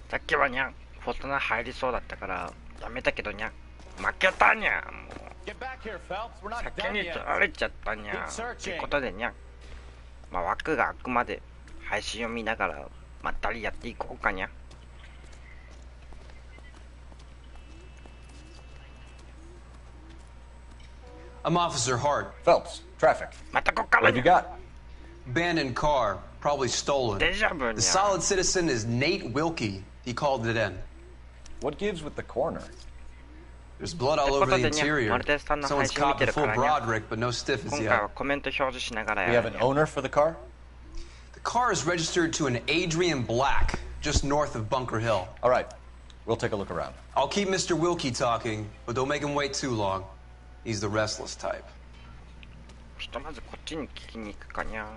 さっきはにゃんフォートナ入りそうだったからやめたけどにゃん負けたにゃん。もう先に取られちゃったにゃんってことでにゃん、まあ枠が開くまで配信を見ながらまったりやっていこうかにゃ。I'm Officer Hart. Phelps, traffic. What have you got? Abandoned car, probably stolen. The solid citizen is Nate Wilkie. He called it in. What gives with the corner? There's blood all over the interior. Someone's copped a full Broderick, but no stiff as yet. We have an owner for the car? The car is registered to an Adrian Black, just north of Bunker Hill. All right, we'll take a look around. I'll keep Mr. Wilkie talking, but don't make him wait too long. He's the restless type. ひとまずこっちに聞きに行くかにゃ。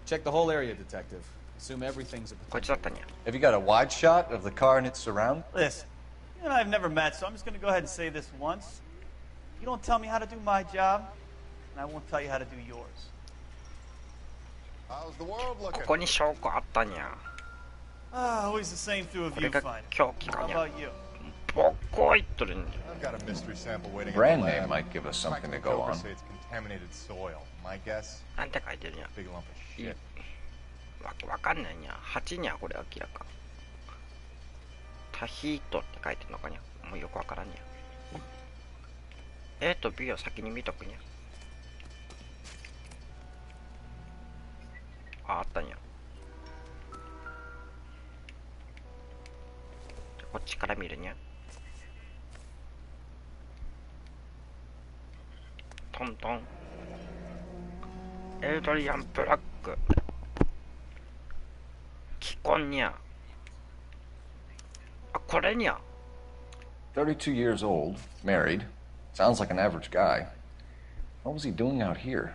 Check the whole area, detective. Assume everything's a こいつだったにゃ。 Have you got a wide shot of the car and its surround? Listen, you and I have never met, so I'm just going to go ahead and say this once. You don't tell me how to do my job, and I won't tell you how to do yours. How's the world looking? ここに証拠あったにゃ。 Always the same through a これが viewfinder. 狂気 How かにゃ。 about you? ボコいっとるんじ I've got a mystery sample waiting. Brand in the name lab. might give us something to go on. Say it's contaminated soil. My guess, ゃ。なんて書いてるにゃ。 big lump of shit. わかんないにゃ。8にゃこれ明らか。タヒートって書いてるのかにゃ。もうよくわからんにゃ。A と B を先に見とくにゃ。あったにゃ。こっちから見るにゃ。トントン。エイドリアン・ブラック。既婚にゃ。あ、これにゃ。 32 years old, married. Sounds like an average guy. What was he doing out here?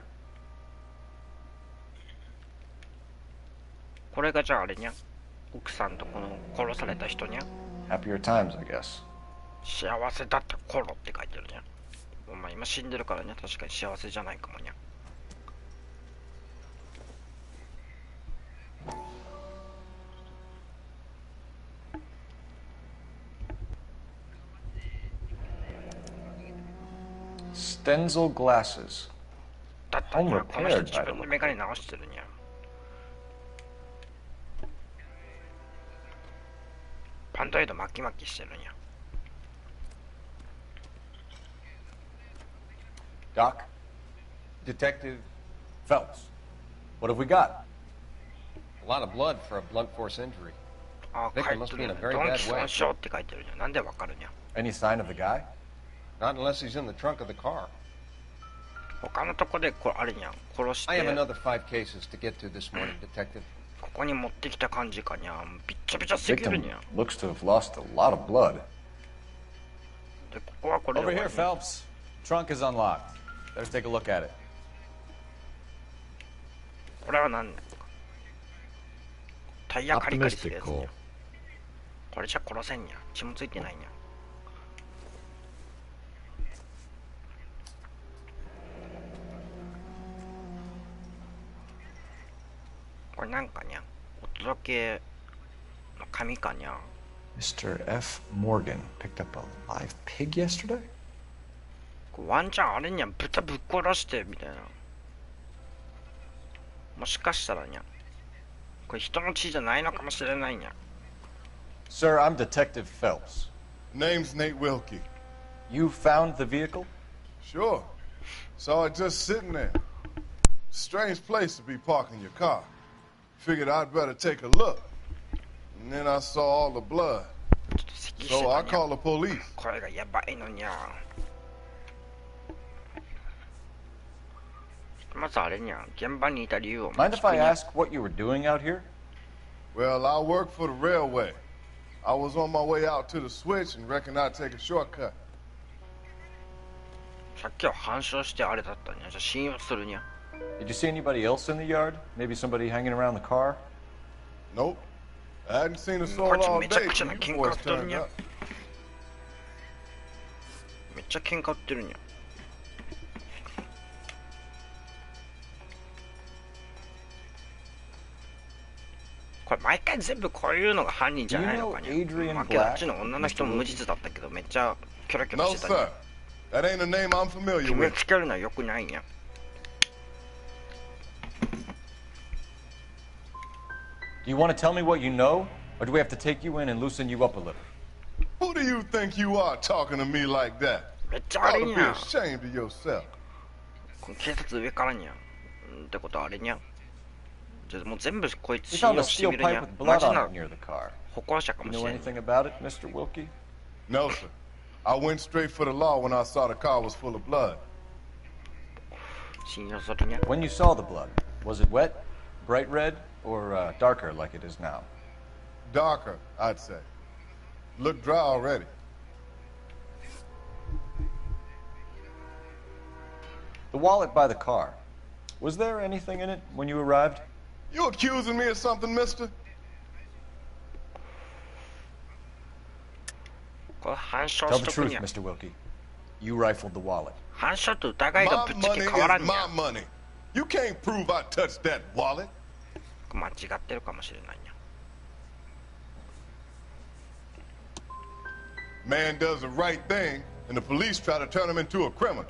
これがじゃああれにゃ。奥さんとこの殺された人にゃ。 Happier times, I guess. 幸せだった頃って書いてるにゃ。お前今死んでるからにゃ。確かに幸せじゃないかもにゃ。Stenzel glasses. だったらにゃ。この人自分でメガネ直してるにゃ。パンドエイド巻き巻きしてるにゃ。 Doc? Detective, Phelps. What have we got? a lot of blood for a blunt force injury. あ、書いてるね。ドンキ損傷って書いてるにゃ。なんでわかるにゃ。 Any sign of the guy? Not unless he's in the trunk of the car. 他のとこでこれあれにゃ。殺して。 I have another 5 cases to get to this morning, detective. ここに持ってきた感じかにゃ。びっちゃびちゃすぎる Victim にゃ。 looks to have lost a lot of blood. で、ここはこれ Over here, Phelps. Trunk is unlocked. Let's take a look at it. これは何だか。タイヤカリカリするやつにゃ。これじゃ殺せんにゃ。血もついてないにゃ。これなんかにゃ。お届けの紙かにゃ。 Mr. F. Morgan picked up a live pig yesterday? ワンチャンあれにゃ。豚ぶっ殺してみたいな。もしかしたらにゃ。これ人の血じゃないのかもしれないにゃ。 Sir, I'm Detective Phelps. Name's Nate Wilkie. You found the vehicle? Sure. Saw it just sitting there. Strange place to be parking your car. Figured I'd better take a look. And then I saw all the blood. So I called the police. これがやばいのにゃ。まずあれにゃ。現場にいた理由を Mind if I ask what you were doing out here? Well, I work for the railway. I was on my way out to the switch and reckoned I'd take a shortcut. さっきは反証してあれだったにゃ。じゃあ信用するにゃ。 Did you see anybody else in the yard? Maybe somebody hanging around the car? Nope. I hadn't seen a soul all day. You boys turned up. めっちゃ喧嘩売ってるにゃ。これ毎回全部こういうのが犯人じゃないのかにゃ。まあけどあっちの女の人も無実だったけどめっちゃキョロキョロ No, してたにゃ。 sir. That ain't a name I'm familiar 決め with. つけるのは良くないにゃ。 Do you want to tell me what you know, or do we have to take you in and loosen you up a little? Who do you think you are talking to me like that? めっちゃ You 悪 ought い to に be ゃ。 ashamed of yourself. この警察上からにゃ。ってことはあれにゃ。じゃあもう全部こいつ We 信 found 用 a して steel みるに pipe ゃ。 with マ blood ジ on な it near the car. 歩行者か You もし know れん。 anything about it, Mr. Wilkie? No, sir. I went straight for the law when I saw the car was full of blood. 信用するにゃ。 When you saw the blood, was it wet, bright red, or darker like it is now? Darker, I'd say. Looked dry already. The wallet by the car. Was there anything in it when you arrived? You accusing me of something, mister? これ反証 Tell し the とく truth, にゃ。 Mr. Wilkie. You rifled the wallet. 反証と疑いが My ぶっち money け is 変わらんに my ゃ。 money. You can't prove I touched that wallet. 間違ってるかもしれないにゃ。 Man does the right thing, and the police try to turn him into a criminal.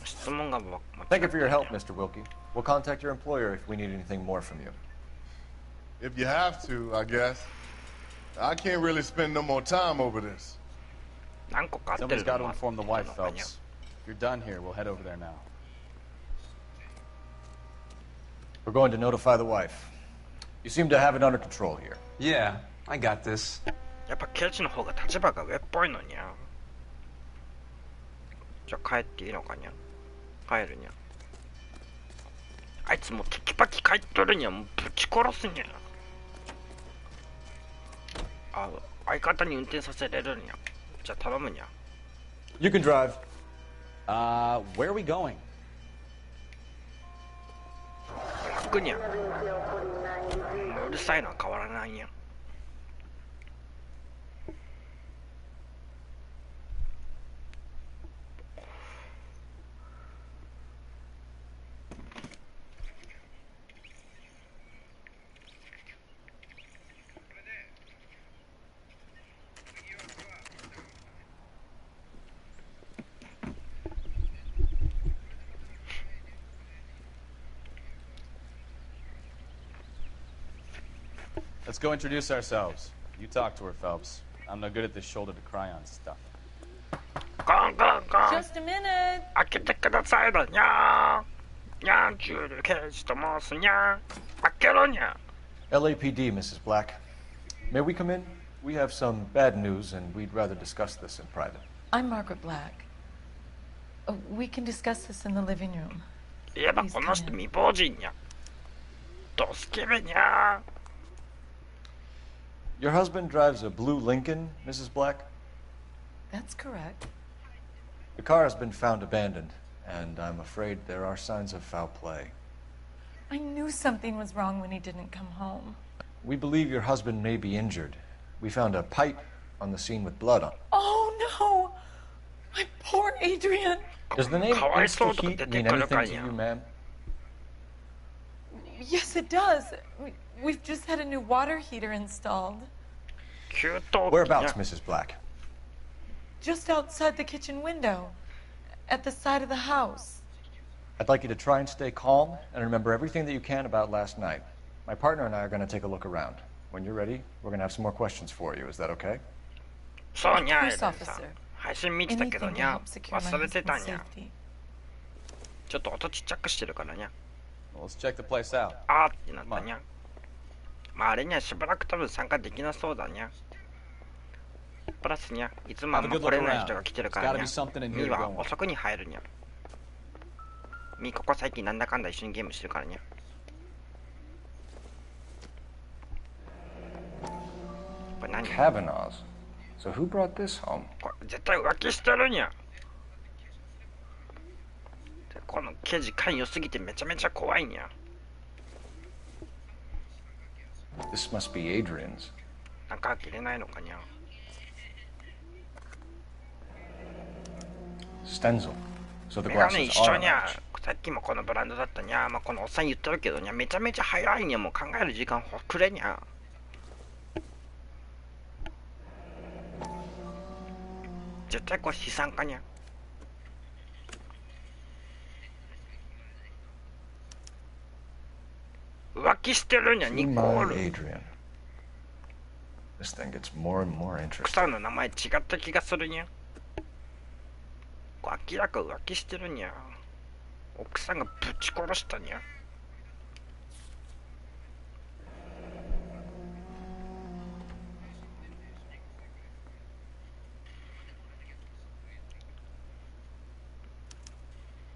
質問が間違って Thank you for your るにゃ help, Mr. Wilkie. We'll contact your employer if we need anything more from you. If you have to, I guess. I can't really spend no more time over this. 何個か合って Somebody's る got の to も inform the あ wife, るのかにゃ。 Phelps. If you're done here, we'll head over there now. We're going to notify the wife. You seem to have it under control here. Yeah, I got this. やっぱ刑事の方が立場が上っぽいのにゃ。じゃあ帰っていいのかにゃ。帰るにゃ。あいつもうテキパキ帰っとるにゃ。もうぶち殺すにゃ。あ、相方に運転させれるにゃ。じゃあ頼むにゃ。 You can drive. Where are we going? 楽にゃ。もううるさいのは変わらないにゃ。Let's go introduce ourselves. You talk to her, Phelps. I'm no good at this shoulder to cry on stuff. ゴンゴンゴン。 Just a minute. 開けてくださいだにゃー。にゃんちゅう刑事と申すにゃ。開けろにゃ。 LAPD, Mrs. Black. May we come in? We have some bad news, and we'd rather discuss this in private. I'm Margaret Black. We can discuss this in the living room. 言えばこの人未亡人にゃ。ドスケベにゃ。 Your husband drives a blue Lincoln, Mrs. Black? That's correct. The car has been found abandoned, and I'm afraid there are signs of foul play. I knew something was wrong when he didn't come home. We believe your husband may be injured. We found a pipe on the scene with blood on it. Oh no! My poor Adrian! Does the name かわいそう Insta とか Heat 出て mean くる anything か to にゃ。 you, ma'am? Yes, it does. We've just had a new water heater installed. 給湯器にゃ。 Whereabouts, Mrs. Black? Just outside the kitchen window. At the side of the house. I'd like you to try and stay calm and remember everything that you can about last night. My partner and I are going to take a look around. When you're ready, we're going to have some more questions for you. Is that okay? そうにゃ。 Of course, さ officer. 配信見てたけど Anything に to ゃ。 help secure my 忘れてた husband's にゃ。 safety. ちょっと音ちっちゃくしてるからにゃ。 Well, let's check the place out. あーってなったにゃ。まああれにはしばらく多分参加できなそうだにゃ。プラスにゃ、いつもあんま来れない人が来てるからにゃ。ミーは遅くに入るにゃ。ミーここ最近なんだかんだ一緒にゲームしてるからにゃ。これ何？ Kavanaugh's. So who brought this home? これ絶対浮気してるにゃ。でこの刑事勘良すぎてめちゃめちゃ怖いにゃ。 This must be Adrian's. なんか開けれないのかにゃ。 Stenzel. So the メガ glass ネ is 一緒にゃ。 automatic. さっきもこのブランドだったにゃ。まあ、このおっさん言ってるけどにゃ、めちゃめちゃ早いにゃ。もう考える時間くれにゃ。絶対これ資産家にゃ。浮気してるにゃ、ニコール。This thing gets more and more 奥 interesting. さんの名前違った気がするにゃ。明らか浮気してるにゃ。奥さんがぶち殺したにゃ。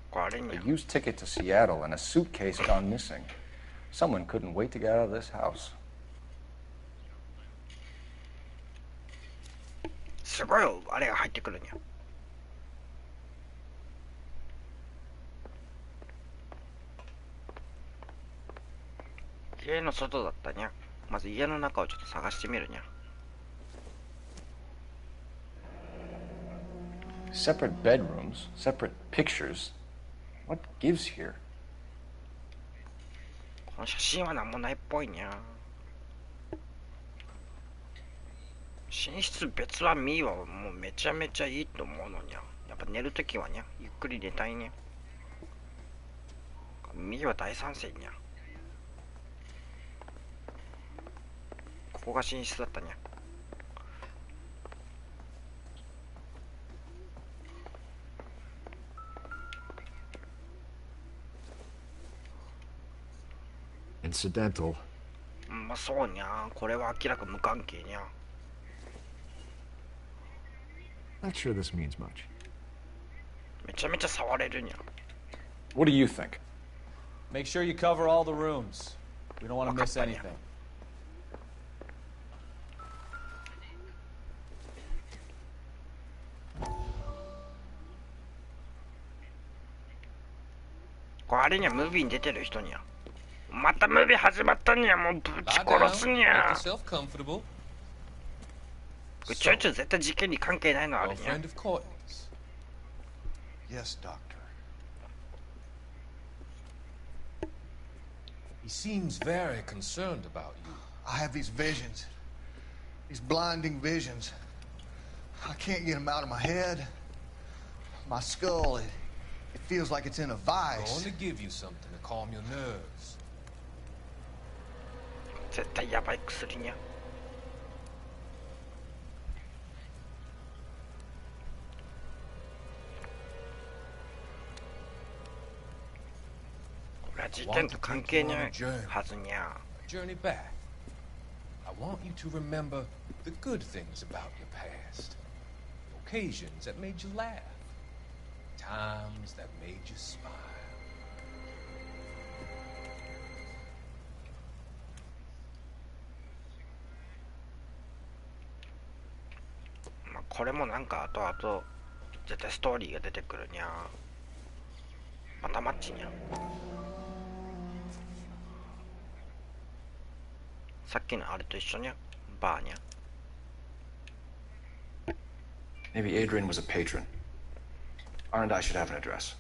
これに A used ticket to Seattle and a suitcase gone missing. Someone couldn't wait to get out of this house. すごいあれが入ってくるにゃ。家の外だったにゃ。まず家の中をちょっと探してみるにゃ。Separate bedrooms, separate pictures. What gives here? この写真は何もないっぽいにゃ。寝室別はミーはもうめちゃめちゃいいと思うのにゃ。やっぱ寝るときはにゃ、ゆっくり寝たいにゃ。ミーは大賛成にゃ。ここが寝室だったにゃ。Incidental. まあそうにゃ。これは明らか無関係にゃ。Not sure this means much. めちゃめちゃ触れるにゃ。 What do you think? Make sure you cover all the rooms. We don't want to miss anything. これあれにゃ、ムービーに出てる人にゃ。またムービー始まったにゃ。もうぶち殺すにゃ。ちょいちょい絶対事件に関係ないのあるにゃ。 Yes, Doctor. He seems very concerned about you. I have these visions. These blinding visions. I can't get them out of my head. My skull, it feels like it's in a vice. I'm going to give you something to calm your nerves. 絶対やばい薬にゃ。これは事件と関係ないはずにゃ。 Journey back. I want you to remember the good things about your past. Occasions that made you laugh. Times that made you smile. まあこれもなんか後々絶対ストーリーが出てくるにゃ。またマッチにゃ。さっきのあれと一緒にゃ。バーにゃ。 Maybe Adrian was a patron. R&I should have an address.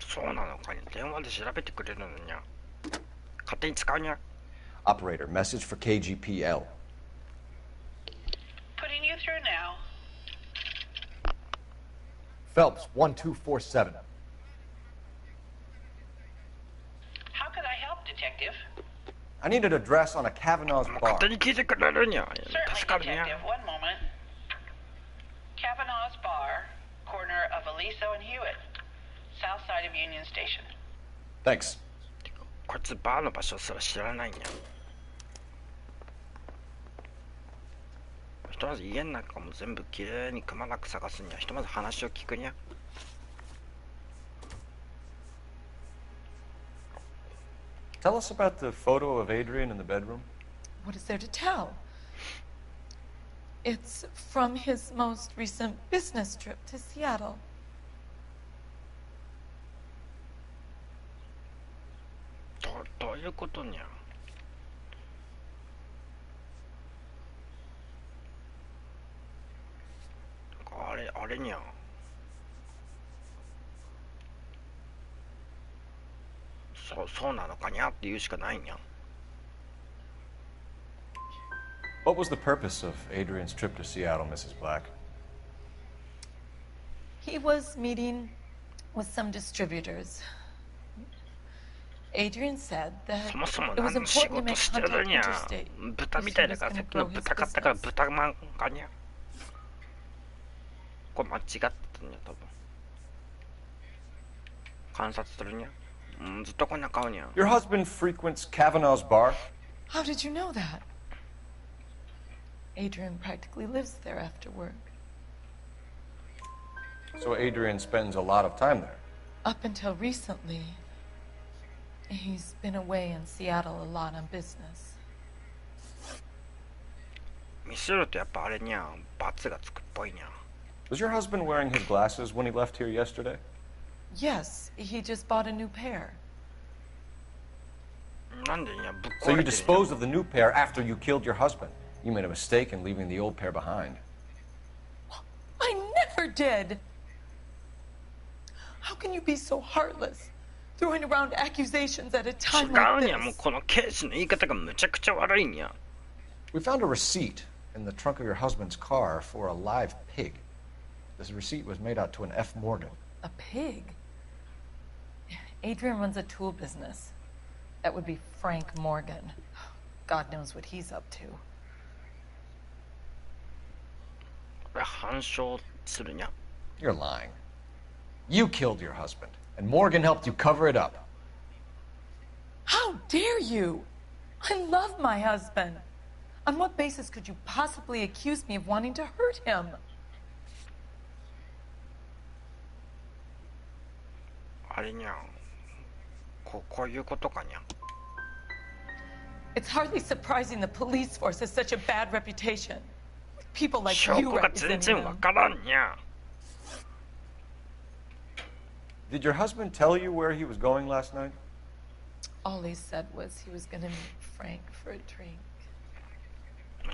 そうなのかに。電話で調べてくれるのにゃ。勝手に使うにゃ。 Operator, message for KGPL. Putting you through now. Phelps, 1247. How could I help, Detective? I need an address on a Kavanaugh's 勝 bar. 手に聞いてくれるにゃ。 Certainly, 助かるにゃ。 Detective. One moment. Kavanaugh's Bar, corner of Aliso and Hewitt, south side of Union Station. Thanks. こいつバーの場所すら知らないにゃ。ひとまず家の中も全部きれいにくまなく探すにはひとまず話を聞くにゃ。 Tell us about the photo of Adrian in the bedroom. What is there to tell? It's from his most recent business trip to Seattle. どういうことにゃ。あれにゃそうなのかにゃって言うしかないにゃ。 What was the purpose of Adrian's trip to Seattle, Mrs. Black? He was meeting with some distributors. Adrian said that そもそも it was 何の仕 important to 事 make してる contact にゃ。 interstate. 豚みたいだからさっきの豚買ったから豚まんかにゃ。これ間違ってたんや多分。観察するにゃ。ずっとこんな顔にゃ。 Your husband frequents Kavanaugh's bar? How did you know that? Adrian practically lives there after work. So Adrian spends a lot of time there. Up until recently, he's been away in Seattle a lot on business. 見せるとやっぱあれにゃ罰がつくっぽいにゃ。 Was your husband wearing his glasses when he left here yesterday? Yes, he just bought a new pair. なんでにゃぶっ So 壊 you れてるにゃ。 disposed of the new pair after you killed your husband. You made a mistake in leaving the old pair behind. I never did! How can you be so heartless, throwing around accusations at a 違 time う like にゃ。もう this? この刑事の言い方がむちゃくちゃ悪いにゃ。 We found a receipt in the trunk of your husband's car for a live pig. This receipt was made out to an F. Morgan. A pig? Adrian runs a tool business. That would be Frank Morgan. God knows what he's up to. これ反証するにゃ。 You're lying. You killed your husband, and Morgan helped you cover it up. How dare you? I love my husband. On what basis could you possibly accuse me of wanting to hurt him? あれにゃこういうことかにゃ。 It's hardly surprising the police force has such a bad reputation. With people like 証 you 拠が全 representing 然わ them. からんにゃ。 Did your husband tell you where he was going last night? All he said was he was going to meet Frank for a drink.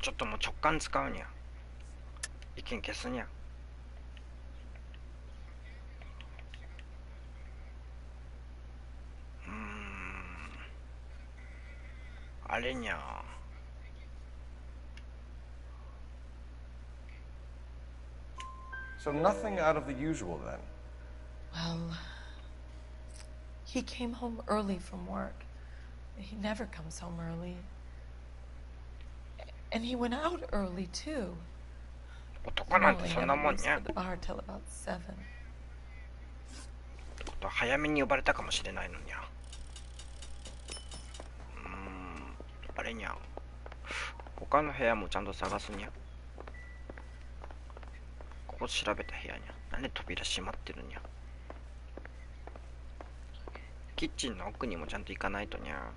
ちょっともう直感使うにゃ。意見消すにゃ。あれにゃ。 So nothing out of the usual then. Well, he came home early from work. He never comes home early. And he went out early, too. 男なんて Normally そんな never もん leaves にゃ。 for the bar till about 7. 早めに呼ばれたかもしれないのにゃ。あれにゃ。他の部屋もちゃんと探すにゃ。ここ調べた部屋にゃ。なんで扉閉まってるにゃ。キッチンの奥にもちゃんと行かないとにゃ。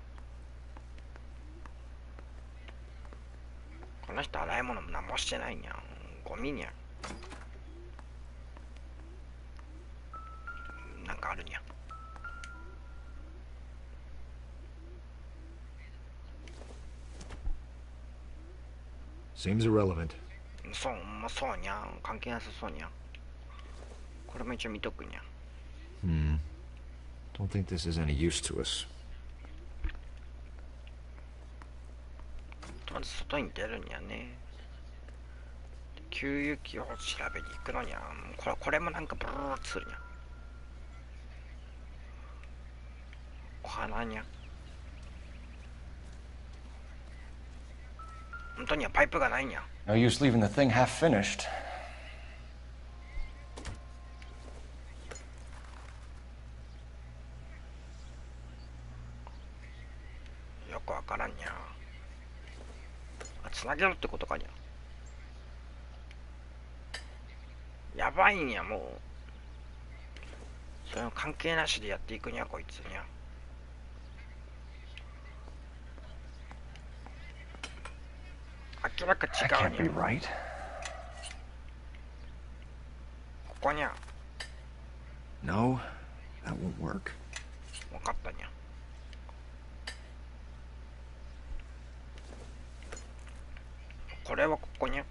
この人洗い物も何もしてないにゃ。ゴミにゃ。なんかあるにゃ。 Seems irrelevant. そう、まあ、そうにゃん。関係なさそうにゃん。これも一応見とくにゃ。Don't think this is any use to us. まず外に出るにゃね。給油機を調べに行くのにゃ。これもなんかブルーッとするにゃ。お花にゃ。本当にはパイプがないにゃ。 No use leaving the thing half finished. よくわからんにゃ。つなげるってことかにゃ。やばいにゃ、もう。それの関係なしでやっていくにゃ、こいつにゃ。明らか違うにゃ。ここにゃ。 No, that won't work. わかったにゃ。これはここにゃ。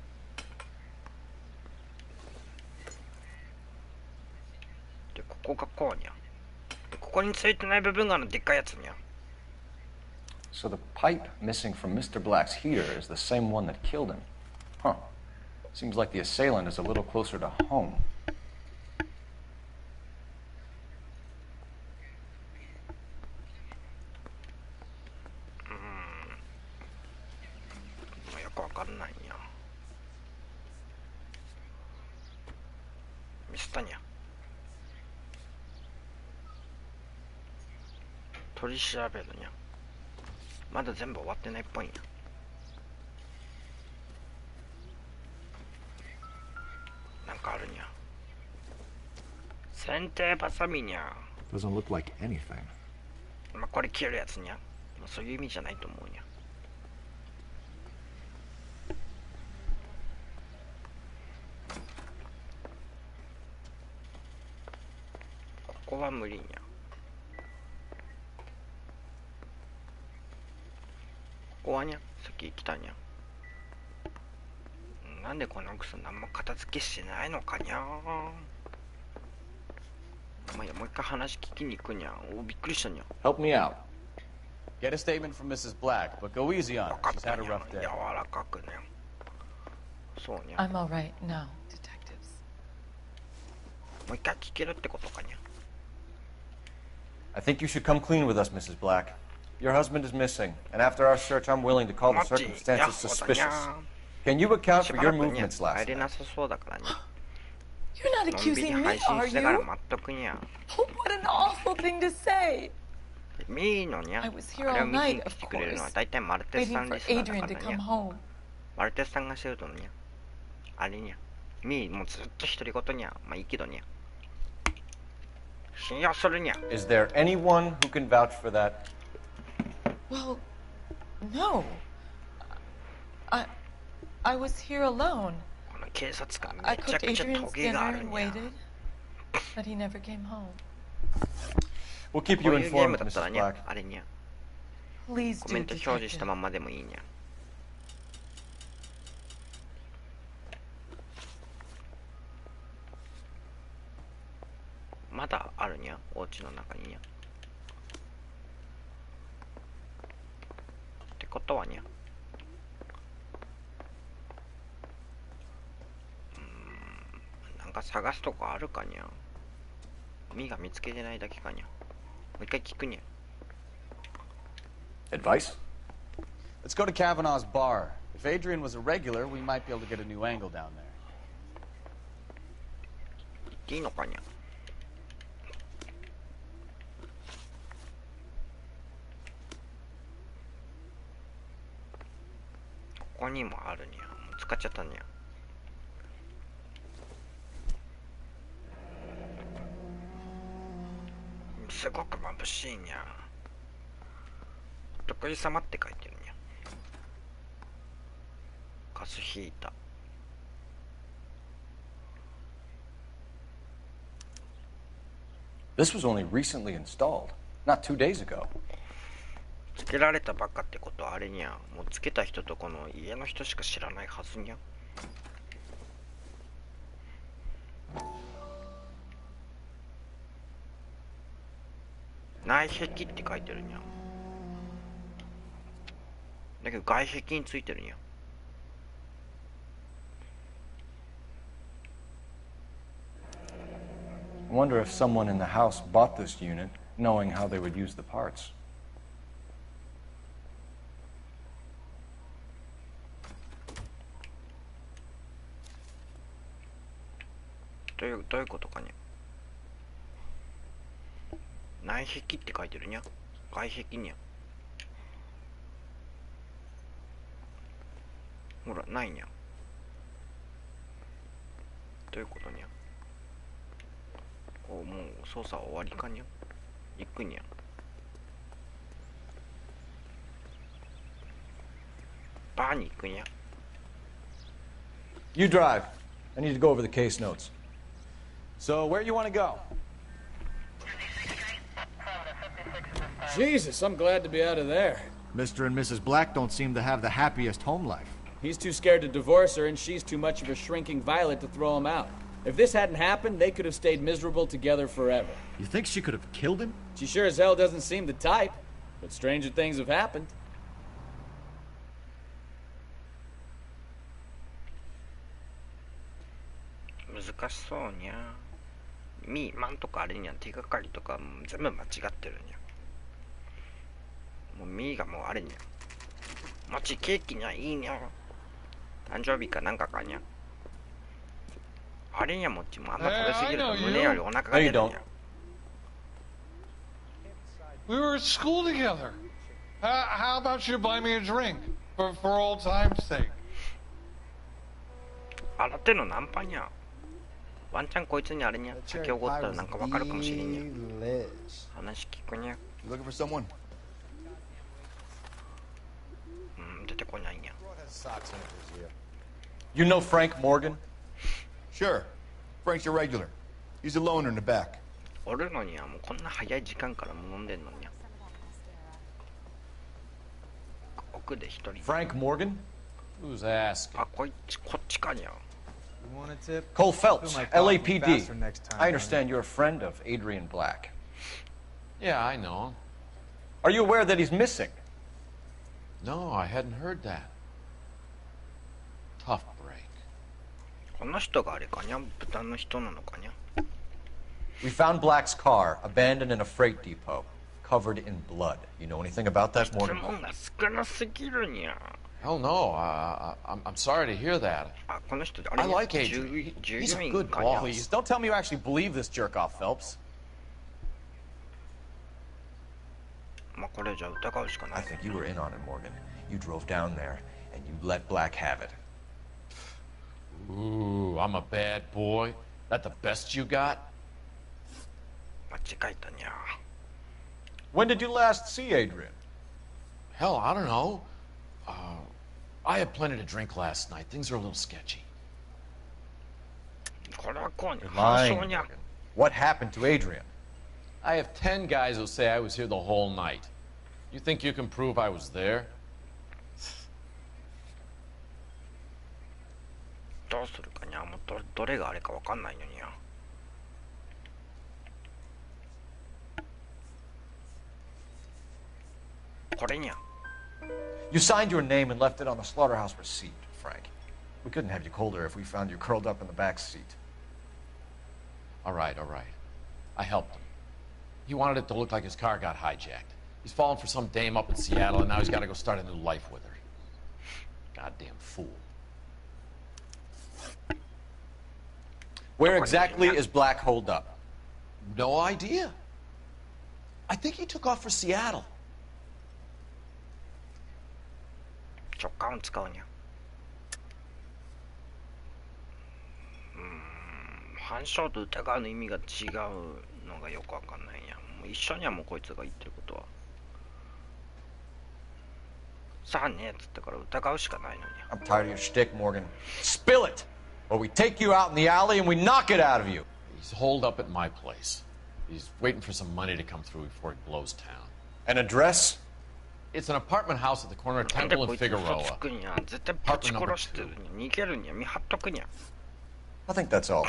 で、ここがこうにゃ。で、ここについてない部分がでっかいやつにゃ。So the pipe missing from Mr. Black's heater is the same one that killed him. Huh. Seems like the assailant is a little closer to home. Mr. にゃ。取り調べるにゃ。まだ全部終わってないっぽいんや。なんかあるにゃ。剪定バサミにゃ。Doesn't look like anything. まあ、これ切るやつにゃ。まあ、そういう意味じゃないと思うにゃ。ここは無理にゃ。ここはにゃ、さっき来たにゃ。なんでこのクソ何も片付けしてないのかにゃ。まあいや、もう一回話聞きに行くにゃ。お、びっくりしたにゃ。Help me out. Get a statement from Mrs. Black, but go easy on her. She's had a rough day. 柔らかくね。そうにゃ。I'm all right now, detectives. もう一回聞けるってことかにゃ。I think you should come clean with us, Mrs. Black. Your husband is missing, and after our search, I'm willing to call the circumstances suspicious. Can you account for your movements last night? You're not accusing me, are you? Oh, what an awful thing to say. I was here all night, of course, waiting for Adrian to come home. マルテスさんがしてるとにゃ。あれにゃ。ミーもうずっと独り言にゃ。まあいいけどにゃ。信用するにゃ。Is there anyone who can vouch for that? Well, no. I was here alone. I cooked Adrian's dinner and waited, but he never came home. We'll keep you informed, Mrs. Black. Please do, detective. まだあるにゃ、お家の中ににゃ。ってことはにゃ。なんか探すとこあるかにゃ。ミが見つけてないだけかにゃ。もう一回聞くにゃ。Advice? Let's go to Kavanaugh's bar. If Adrian was a regular, we might be able to get a new angle down there. 行っていいのかにゃ。ここにもあるにゃ。もう使っちゃったにゃ。すごく眩しいにゃ。得意様って書いてるにゃ。ガスヒーター。This was only recently installed, not 2 days ago. つけられたばっかってことはあれにゃ。もうつけた人とこの家の人しか知らないはずにゃ。内壁って書いてるにゃ。だけど外壁についてるにゃ。I wonder if someone in the house bought this unit, knowing how they would use the parts. どういうことかにゃ。内壁って書いてるにゃ。外壁にゃ。ほら、ないにゃ。どういうことにゃ。もう操作終わりかにゃ。行くにゃ。バーに行くにゃ。You drive. I need to go over the case notes. So, where you want to go? Jesus, I'm glad to be out of there. Mr. and Mrs. Black don't seem to have the happiest home life. He's too scared to divorce her, and she's too much of a shrinking violet to throw him out. If this hadn't happened, they could have stayed miserable together forever. You think she could have killed him? She sure as hell doesn't seem the type, but stranger things have happened. 難しそうにゃ。ミーマンとかあれにゃ、手がかりとか全部間違ってるにゃ。もうミーがもうあれにゃ。もちケーキにゃいいにゃ。誕生日かなんかかにゃ。あれにゃもちもあんま食べ過ぎると胸よりお腹が出るにゃ。We were at school together. How about you buy me a drink for old time's sake? あらてのナンパにゃ。ワンチャンこいつにあれにゃ。酒おごったらなんかわかるかもしれんにゃ。話聞くにゃ。Looking for someone? 出てこないにゃ。You know Frank Morgan? Sure. Frank's a regular. He's a loner in the back. おるのにはもうこんな早い時間からもう飲んでんのにゃ。奥で一人。Frank Morgan? Who's asking? あ、こっちかにゃ。Cole Phelps, LAPD. I understand you're a friend of Adrian Black. Yeah, I know him. Are you aware that he's missing? No, I hadn't heard that. Tough break. この人があれかにゃ、豚の人なのかにゃ。We found Black's car abandoned in a freight depot, covered in blood. You know anything about that, Morgan? 質問が少なすぎるにゃ。Hell no. I'm sorry to hear that. あ、この人あれ I like Adrian. He's a good boss. Please, don't tell me you actually believe this jerk-off, Phelps. まあこれじゃ疑うしかない。 I think you were in on it, Morgan. You drove down there, and you let Black have it. Ooh, I'm a bad boy. That the best you got? 間違えたにゃ。 When did you last see Adrian? Hell, I don't know. I had plenty to drink last night. Things are a little sketchy. これはこうにゃ。 Lying, そうにゃ。 Morgan. What happened to Adrian? I have 10 guys who'll say I was here the whole night. You think you can prove I was there? どうするかにゃ。もうどれがあれかわかんないのにゃ。これにゃ。You signed your name and left it on the slaughterhouse receipt, Frank. We couldn't have you colder if we found you curled up in the back seat. All right. I helped him. He wanted it to look like his car got hijacked. He's fallen for some dame up in Seattle, and now he's got to go start a new life with her. Goddamn fool. Where exactly is Black holed up? No idea. I think he took off for Seattle. 直感を使うにゃ。反証と疑うの意味が違うのがよくわかんないんや。もう一緒にはもうこいつが言ってることは。さあねっつってから疑うしかないのに。I'm tired of your shtick, Morgan. Spill it! Or we take you out in the alley and we knock it out of you. He's holed up at my place. He's waiting for some money to come through before he blows town. An address? It's an apartment house at the corner of Temple and Figueroa. I think that's all.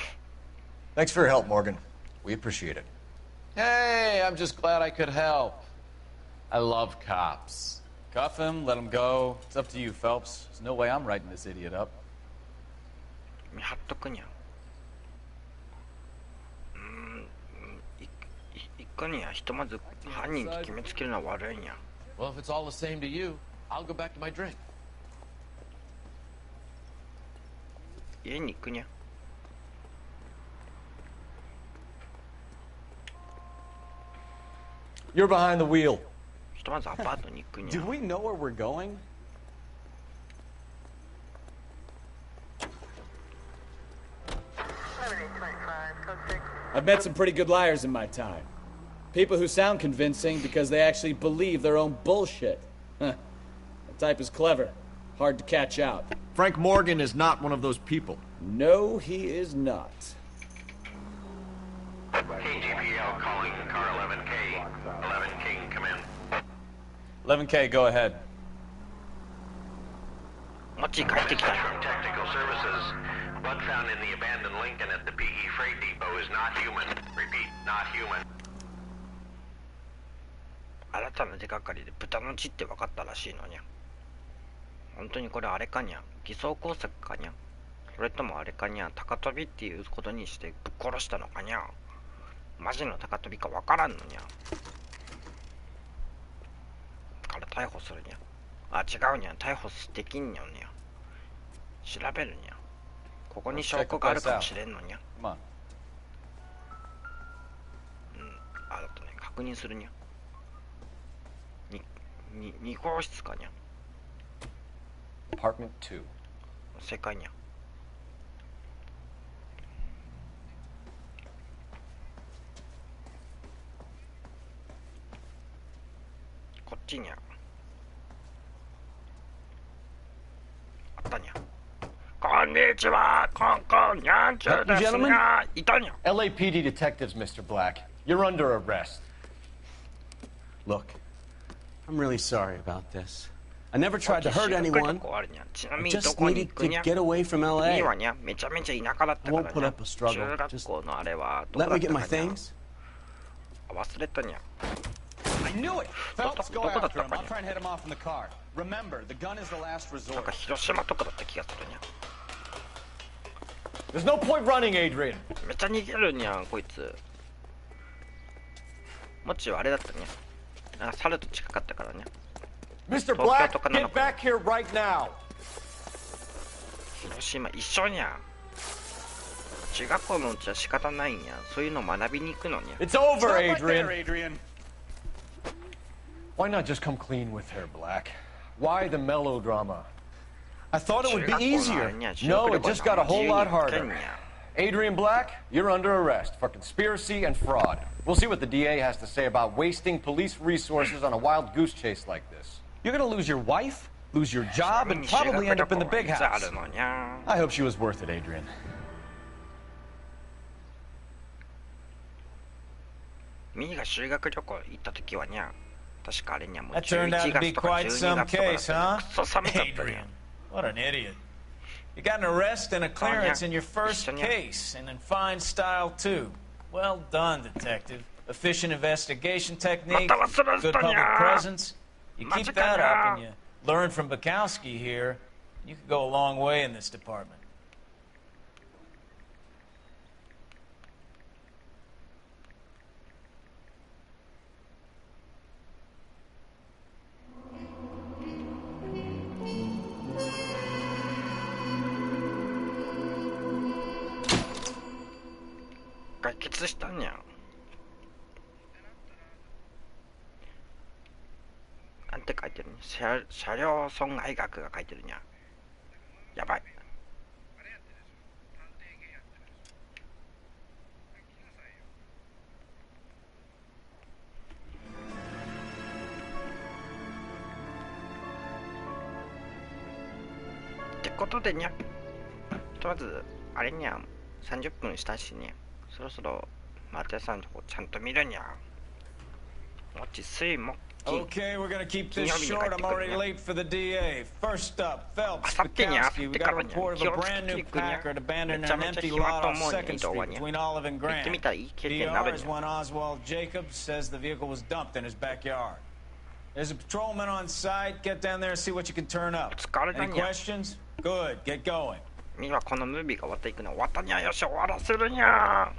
Thanks for your help, Morgan. We appreciate it. Hey, I'm just glad I could help. I love cops. Cuff him, let him go. It's up to you, Phelps. There's no way I'm writing this idiot up. 見張っとくにゃ。一個にはひとまず犯人って決めつけるのは悪いんや。Well, if it's all the same to you, I'll go back to my drink. 家に行くにゃ。You're behind the wheel. ひとまずアパートに行くにゃ。Do we know where we're going? I've met some pretty good liars in my time. People who sound convincing because they actually believe their own bullshit. That type is clever. Hard to catch out. Frank Morgan is not one of those people. No, he is not. KGPL calling car 11K. 11K, come in. 11K, go ahead. もち帰ってきた。 Technical services. Blood found in the abandoned Lincoln at the PE freight depot is not human. Repeat, not human. 新たな手がかりで豚の血って分かったらしいのにゃ。本当にこれあれかにゃ、偽装工作かにゃ、それともあれかにゃ、高飛びっていうことにしてぶっ殺したのかにゃ。マジの高飛びか分からんのにゃ。から逮捕するにゃ。あ、違うにゃ、逮捕できんにゃんにゃ。調べるにゃ。ここに証拠があるかもしれんのにゃ。うん、あだとね、確認するにゃ。2号室かにゃ。Apartment 2. 正解にゃ。こっちにゃ。あったにゃ。こんにちは、コンコン、にゃんちゅうですが、いたにゃ。 LAPD detectives, Mr. Black. You're under arrest. Look, I'm really sorry about this. I never tried to hurt anyone. I just needed to get away from LA. I won't put up a struggle. Just let me get my things. I knew it! Phelps, go after him. I'll try and head him off in the car. Remember, the gun is the last resort. There's no point running, Adrian. めっちゃ逃げるにゃん、こいつ。もちはあれだったにゃ。なんか猿と近かったからね。Mr. Black, get back here right now. 広島一緒にゃん。中学校のうちは仕方ないんや。そういうの学びに行くのにゃ。It's over, Adrian. Why not just come clean with her, Black? Why the melodrama? I thought it would be easier. No, it just got a whole lot harder. Adrian Black, you're under arrest for conspiracy and fraud. We'll see what the DA has to say about wasting police resources on a wild goose chase like this. You're gonna lose your wife, lose your job, and probably end up in the big house. I hope she was worth it, Adrian. That turned out to be quite some case, huh? Adrian, what an idiot. You got an arrest and a clearance in your first case, and in fine style, too. Well done, detective. Efficient investigation technique, good public presence. You keep that up and you learn from Bukowski here, you could go a long way in this department. Nya. 車両損害額が書いてるにゃ。やばい。ってことでにゃ。とりあえずあれにゃ30分したしにゃ。そろそろマルテさんとこちゃんと見るにゃ。もち水も。Okay, we're gonna keep this short. I'm already late for the DA. First up, Phelps, Bukowski. We got a report of a brand new Packard abandoned in an empty lot off 2nd Street between Olive and Grand. DR is one Oswald Jacobs says the vehicle was dumped in his backyard. There's a patrolman on site. Get down there and see what you can turn up. Any questions? Good. Get going. みはこのムービーが終わっていくの終わったにゃよし終わらせるにゃ。